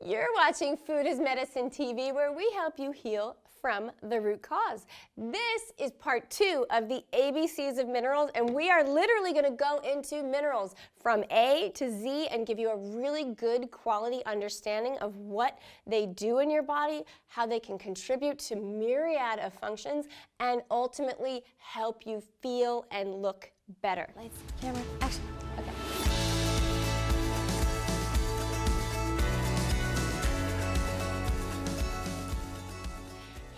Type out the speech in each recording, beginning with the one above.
You're watching Food is Medicine TV, where we help you heal from the root cause. This is part 2 of the ABCs of minerals, and we are literally going to go into minerals from A to Z and give you a really good quality understanding of what they do in your body, how they can contribute to myriad of functions, and ultimately help you feel and look better. Lights, camera, action. Okay.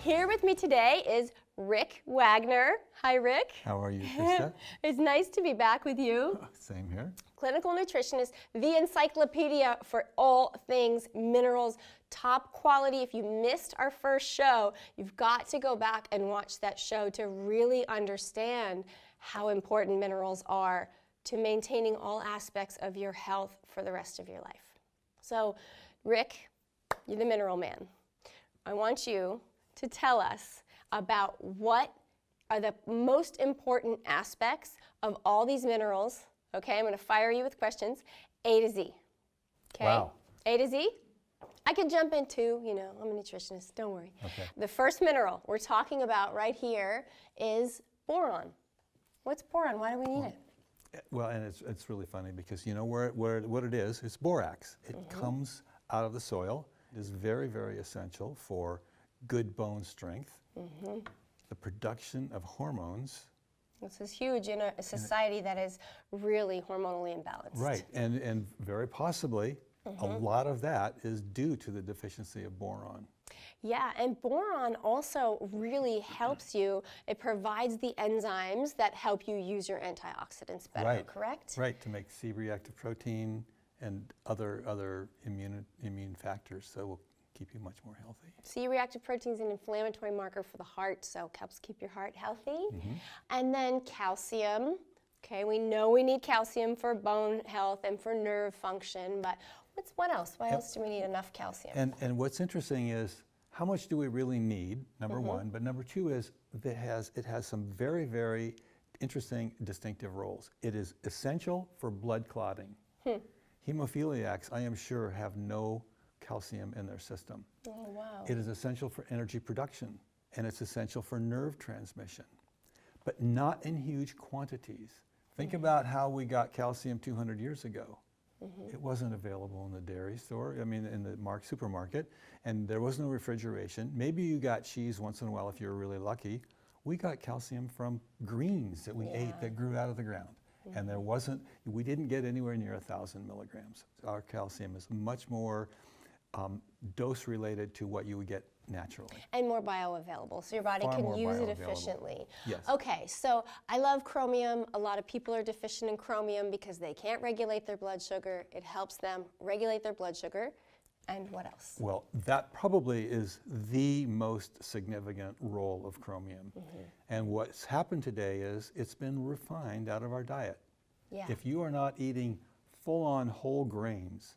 Here with me today is Rick Wagner. Hi, Rick. How are you, Krista? It's nice to be back with you. Same here. Clinical nutritionist, the encyclopedia for all things minerals, top quality. If you missed our first show, you've got to go back and watch that show to really understand how important minerals are to maintaining all aspects of your health for the rest of your life. So, Rick, you're the mineral man. I want you to tell us about what are the most important aspects of all these minerals. Okay, I'm going to fire you with questions, A to Z. Okay? Wow. A to Z. I can jump in too, you know, I'm a nutritionist, don't worry. Okay. The first mineral we're talking about right here is boron. What's boron? Why do we need it? Well, and it's really funny because you know what it is? It's borax. It comes out of the soil. It is very, very essential for good bone strength, the production of hormones. This is huge in a society that is really hormonally imbalanced. Right, and very possibly a lot of that is due to the deficiency of boron. Yeah, and boron also really helps you. It provides the enzymes that help you use your antioxidants better, correct? Right, to make C-reactive protein and other immune factors that will keep you much more healthy. C-reactive protein is an inflammatory marker for the heart, so it helps keep your heart healthy. And then calcium. Okay, we know we need calcium for bone health and for nerve function, but what else? Why else do we need enough calcium? And what's interesting is how much do we really need, number one, but number two is it has some very, very interesting distinctive roles. It is essential for blood clotting. Hemophiliacs, I am sure, have no calcium in their system. Oh, wow. It is essential for energy production, and it's essential for nerve transmission, but not in huge quantities. Think about how we got calcium 200 years ago. It wasn't available in the dairy store, I mean in the supermarket, and there was no refrigeration. Maybe you got cheese once in a while if you were really lucky. We got calcium from greens that we ate that grew out of the ground. And we didn't get anywhere near 1,000 milligrams. Our calcium is much more dose related to what you would get naturally. And more bioavailable, so your body can use it efficiently. Yes. Okay, so I love chromium. A lot of people are deficient in chromium because they can't regulate their blood sugar. It helps them regulate their blood sugar. And what else? Well, that probably is the most significant role of chromium. And what's happened today is it's been refined out of our diet. Yeah. If you are not eating full-on whole grains,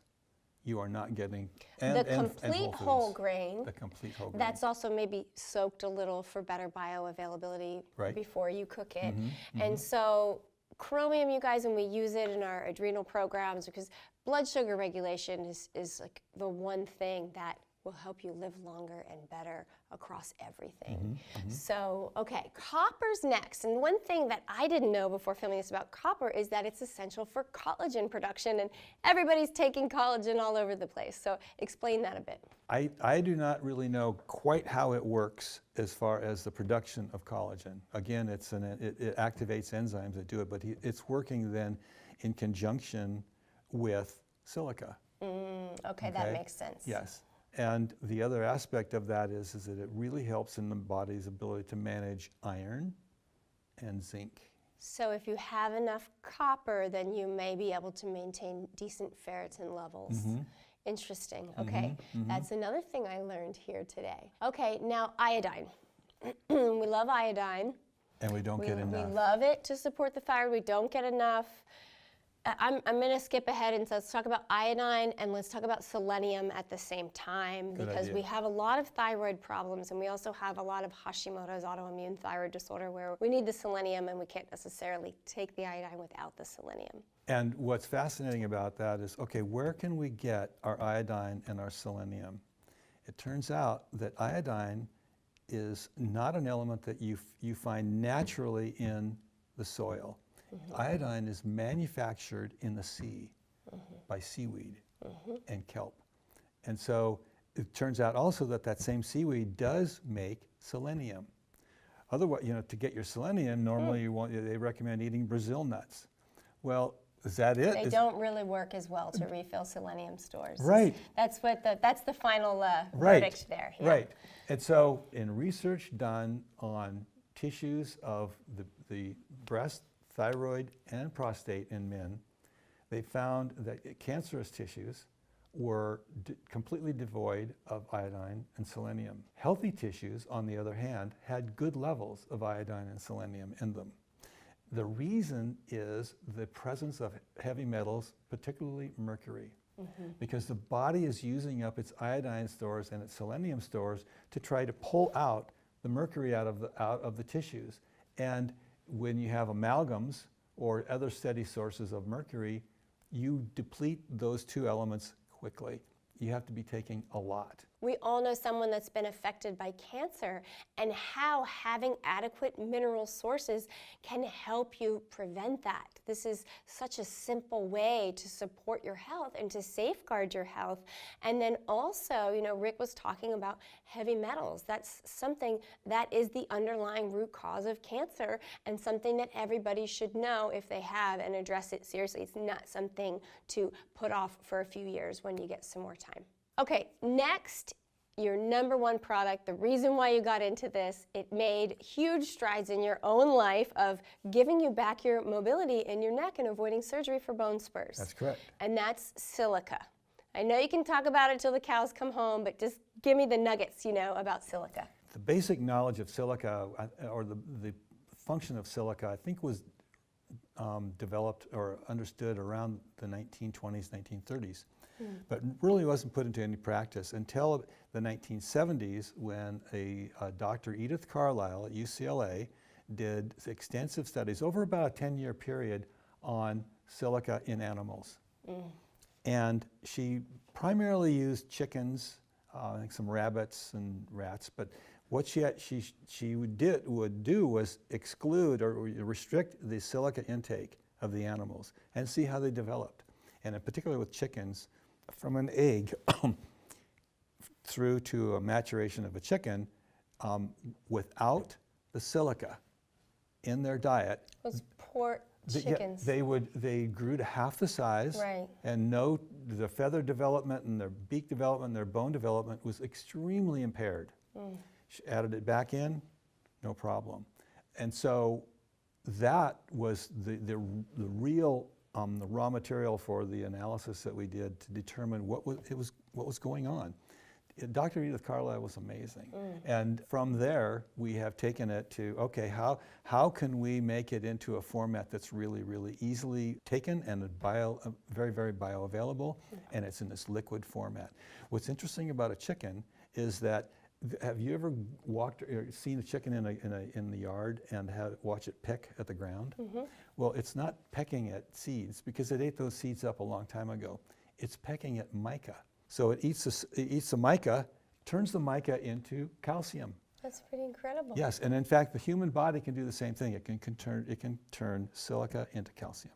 you are not getting the complete whole grain. The complete whole grain. That's also maybe soaked a little for better bioavailability before you cook it. And so chromium, you guys, and we use it in our adrenal programs because blood sugar regulation is like the one thing that will help you live longer and better across everything. So, okay, copper's next. And one thing that I didn't know before filming this about copper is that it's essential for collagen production, and everybody's taking collagen all over the place. So explain that a bit. I do not really know quite how it works as far as the production of collagen. Again, it activates enzymes that do it, but it's working then in conjunction with silica. Okay, that makes sense. Yes. And the other aspect of that is that it really helps in the body's ability to manage iron and zinc. So if you have enough copper, then you may be able to maintain decent ferritin levels. Interesting. Okay, that's another thing I learned here today. Okay, now iodine. We love iodine. And we don't get enough. We love it to support the thyroid. We don't get enough. I'm going to skip ahead and let's talk about iodine and let's talk about selenium at the same time because we have a lot of thyroid problems and we also have a lot of Hashimoto's autoimmune thyroid disorder where we need the selenium and we can't necessarily take the iodine without the selenium. And what's fascinating about that is, okay, where can we get our iodine and our selenium? It turns out that iodine is not an element that you find naturally in the soil. Iodine is manufactured in the sea by seaweed and kelp. And so it turns out also that that same seaweed does make selenium. Otherwise, you know, to get your selenium, normally they recommend eating Brazil nuts. Well, is that it? They don't really work as well to refill selenium stores. Right. That's the final verdict there. Yeah. Right. And so in research done on tissues of the breast, thyroid, and prostate in men, they found that cancerous tissues were completely devoid of iodine and selenium. Healthy tissues, on the other hand, had good levels of iodine and selenium in them. The reason is the presence of heavy metals, particularly mercury, because the body is using up its iodine stores and its selenium stores to try to pull out the mercury out of the tissues. And when you have amalgams or other steady sources of mercury, you deplete those two elements quickly. You have to be taking a lot. We all know someone that's been affected by cancer and how having adequate mineral sources can help you prevent that. This is such a simple way to support your health and to safeguard your health. And then also, you know, Rick was talking about heavy metals. That's something that is the underlying root cause of cancer and something that everybody should know if they have and address it seriously. It's not something to put off for a few years when you get some more time. Okay, next, your number one product, the reason why you got into this, it made huge strides in your own life of giving you back your mobility in your neck and avoiding surgery for bone spurs. That's correct. And that's silica. I know you can talk about it till the cows come home, but just give me the nuggets, you know, about silica. The basic knowledge of silica, or the function of silica, I think was developed or understood around the 1920s, 1930s. But really wasn't put into any practice until the 1970s when a Dr. Edith Carlisle at UCLA did extensive studies over about a 10-year period on silica in animals. And she primarily used chickens, I think some rabbits and rats, but what she would do was exclude or restrict the silica intake of the animals and see how they developed. And in particular with chickens, from an egg through to a maturation of a chicken, without the silica in their diet. Those poor chickens. They grew to half the size, Right. and the feather development and their beak development and their bone development was extremely impaired. She added it back in, no problem. And so that was the real the raw material for the analysis that we did to determine what was going on. Dr. Edith Carlisle was amazing. And from there, we have taken it to, okay, how can we make it into a format that's really, really easily taken and very, very bioavailable, and it's in this liquid format. What's interesting about a chicken is that, have you ever walked or seen a chicken in the yard and watch it peck at the ground? Well, it's not pecking at seeds because it ate those seeds up a long time ago. It's pecking at mica. So it eats the mica, turns the mica into calcium. That's pretty incredible. Yes, and in fact, the human body can do the same thing. It can turn silica into calcium.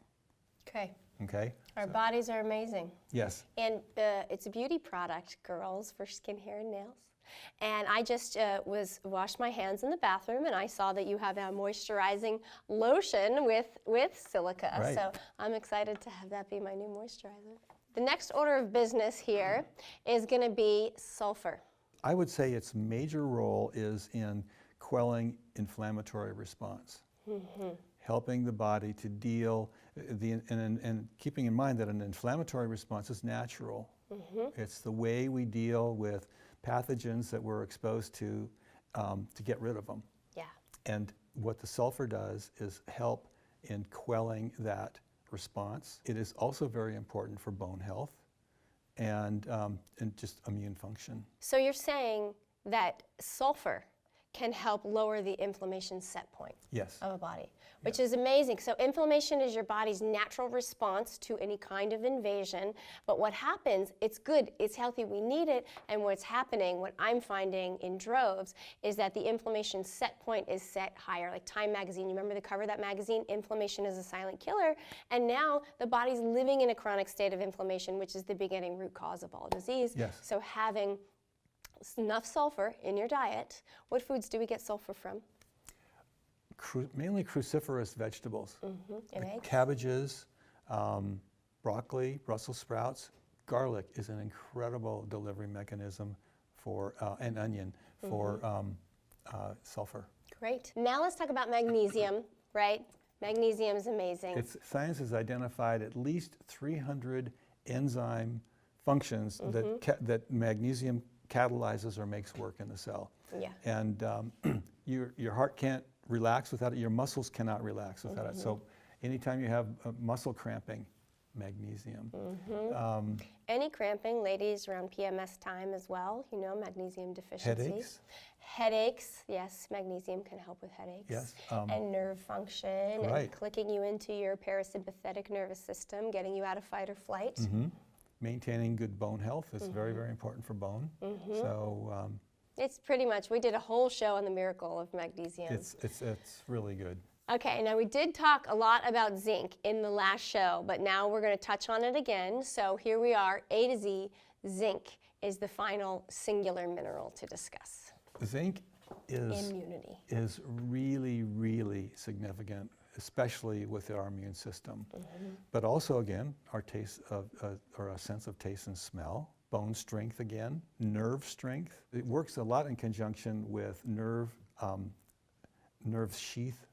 Okay. Okay. Our bodies are amazing. Yes. And it's a beauty product, girls, for skin, hair, and nails. And I just washed my hands in the bathroom, and I saw that you have a moisturizing lotion with silica. Right. So I'm excited to have that be my new moisturizer. The next order of business here is going to be sulfur. I would say its major role is in quelling inflammatory response, helping the body to deal, and keeping in mind that an inflammatory response is natural. It's the way we deal with pathogens that we're exposed to get rid of them. Yeah. And what the sulfur does is help in quelling that response. It is also very important for bone health and just immune function. So you're saying that sulfur can help lower the inflammation set point Yes. of a body, which is amazing. So inflammation is your body's natural response to any kind of invasion. But what happens, it's good, it's healthy, we need it. And what's happening, what I'm finding in droves, is that the inflammation set point is set higher. Like Time magazine, you remember the cover of that magazine? Inflammation is a silent killer. And now the body's living in a chronic state of inflammation, which is the beginning root cause of all disease. Yes. So having enough sulfur in your diet. What foods do we get sulfur from? Mainly cruciferous vegetables. And eggs? Cabbages, broccoli, Brussels sprouts. Garlic is an incredible delivery mechanism for, and onion for sulfur. Great. Now let's talk about magnesium, right? Magnesium is amazing. Science has identified at least 300 enzyme functions that magnesium catalyzes or makes work in the cell. Yeah. And your heart can't relax without it. Your muscles cannot relax without it. So anytime you have muscle cramping, magnesium. Any cramping, ladies, around PMS time as well, you know, magnesium deficiency. Headaches. Headaches, yes, magnesium can help with headaches. Yes. And nerve function, and clicking you into your parasympathetic nervous system, getting you out of fight or flight. Maintaining good bone health is very, very important for bone. So It's pretty much, we did a whole show on the miracle of magnesium. it's really good. Okay, now we did talk a lot about zinc in the last show, but now we're going to touch on it again. So here we are, A to Z, zinc is the final singular mineral to discuss. Zinc Immunity. is really, really significant, especially with our immune system. But also, again, our taste or a sense of taste and smell. Bone strength again, nerve strength. It works a lot in conjunction with nerve sheath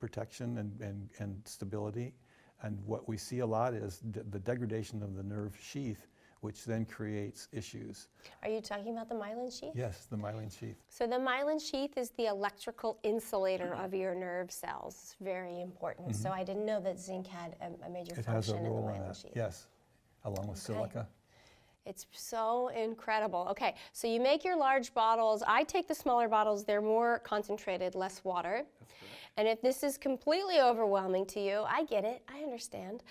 protection and stability. And what we see a lot is the degradation of the nerve sheath, which then creates issues. Are you talking about the myelin sheath? Yes, the myelin sheath. So the myelin sheath is the electrical insulator of your nerve cells. It's very important. So I didn't know that zinc had a major It has a function in the role in myelin that, sheath. yes, along with silica. It's so incredible. Okay, so you make your large bottles. I take the smaller bottles. They're more concentrated, less water. That's correct. And if this is completely overwhelming to you, I get it. I understand.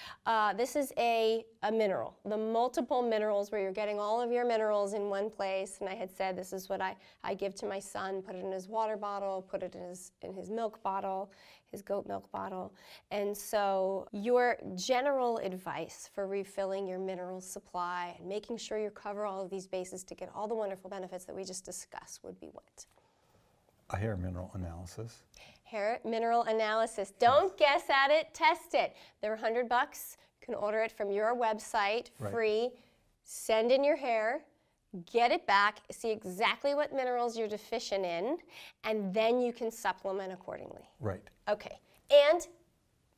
This is a mineral. The multiple minerals where you're getting all of your minerals in one place. And I had said this is what I give to my son, put it in his water bottle, put it in his milk bottle, his goat milk bottle. And so your general advice for refilling your mineral supply and making sure you cover all of these bases to get all the wonderful benefits that we just discussed would be what? A hair mineral analysis. Hair mineral analysis. Don't guess at it, test it. They're $100. You can order it from your website, free. Send in your hair, get it back, see exactly what minerals you're deficient in, and then you can supplement accordingly. Right. Okay, and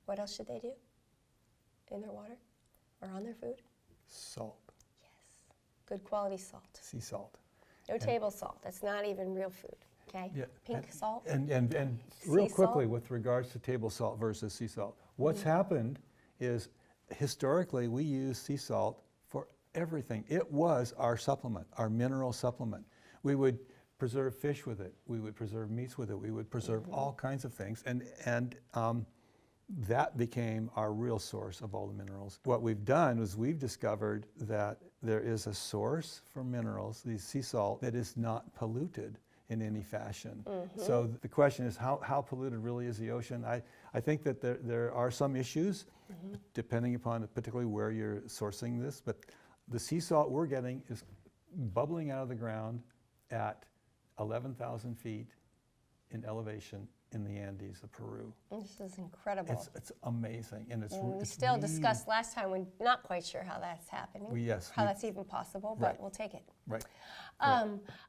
what else should they do in their water or on their food? Salt. Yes, good quality salt. Sea salt. No table salt, that's not even real food, okay? Yeah, Pink salt. And real Sea quickly, salt? with regards to table salt versus sea salt, what's happened is historically we use sea salt for everything. It was our supplement, our mineral supplement. We would preserve fish with it. We would preserve meats with it. We would preserve all kinds of things. And that became our real source of all the minerals. What we've done is we've discovered that there is a source for minerals, the sea salt, that is not polluted in any fashion. So the question is, how polluted really is the ocean? I think that there are some issues, depending upon particularly where you're sourcing this, but the sea salt we're getting is bubbling out of the ground at 11,000 feet in elevation in the Andes of Peru. This is incredible. It's amazing, and We still discussed last time, we're not quite sure how that's happening, how that's even possible, but we'll take it. Right.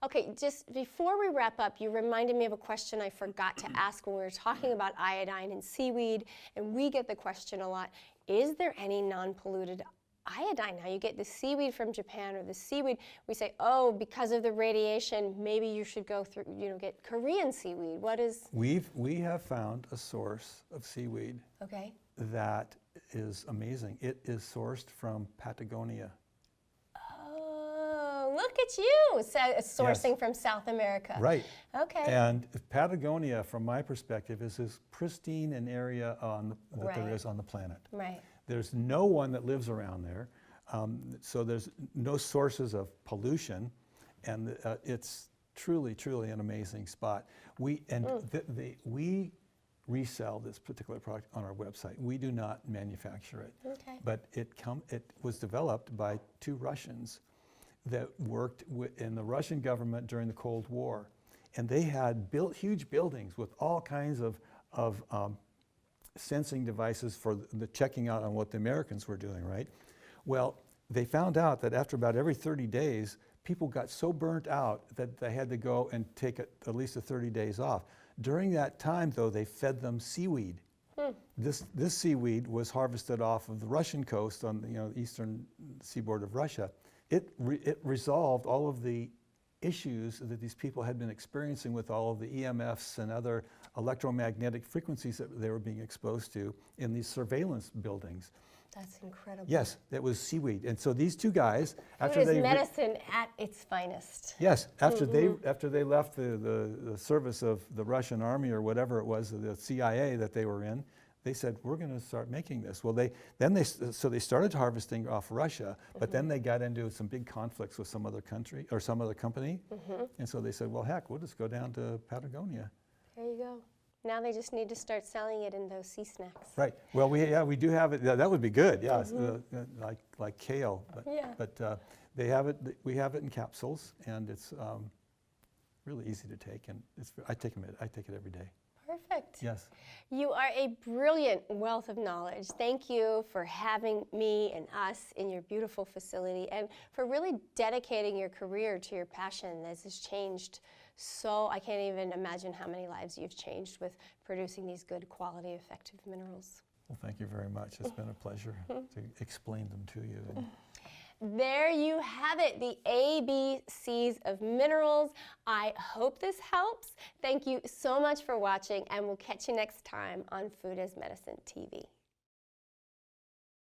Okay, just before we wrap up, you reminded me of a question I forgot to ask when we were talking about iodine and seaweed, and we get the question a lot, is there any non-polluted iodine? Now you get the seaweed from Japan or the seaweed, we say, oh, because of the radiation, maybe you should go through, get Korean seaweed. What is? We have found a source of seaweed that is amazing. It is sourced from Patagonia. Oh, look at you, sourcing from South America. Right. Okay. And Patagonia, from my perspective, is as pristine an area that there Right. is on the planet. Right. There's no one that lives around there, so there's no sources of pollution, and it's truly, truly an amazing spot. We resell this particular product on our website. We do not manufacture it, Okay. but it was developed by two Russians that worked in the Russian government during the Cold War, and they had built huge buildings with all kinds of sensing devices for the checking out on what the Americans were doing, right? Well, they found out that after about every 30 days, people got so burnt out that they had to go and take at least 30 days off. During that time, though, they fed them seaweed. This seaweed was harvested off of the Russian coast on the eastern seaboard of Russia. It resolved all of the issues that these people had been experiencing with all of the EMFs and other electromagnetic frequencies that they were being exposed to in these surveillance buildings. That's incredible. Yes, that was seaweed. And so these two guys, after Food is they medicine at its finest. yes, after they left the service of the Russian army or whatever it was, the CIA that they were in, they said, we're going to start making this. Well, they started harvesting off Russia, but then they got into some big conflicts with some other country or some other company, and so they said, well, heck, we'll just go down to Patagonia. There you go. Now they just need to start selling it in those sea snacks. Right. Well, we do have it. That would be good. Yeah, like kale. But they have it. We have it in capsules, and it's really easy to take. And I take it every day. Perfect. Yes. You are a brilliant wealth of knowledge. Thank you for having me and us in your beautiful facility, and for really dedicating your career to your passion. This has changed so I can't even imagine how many lives you've changed with producing these good quality, effective minerals. Well, thank you very much. It's been a pleasure to explain them to you. And there you have it, the ABCs of minerals. I hope this helps. Thank you so much for watching, and we'll catch you next time on Food as Medicine TV.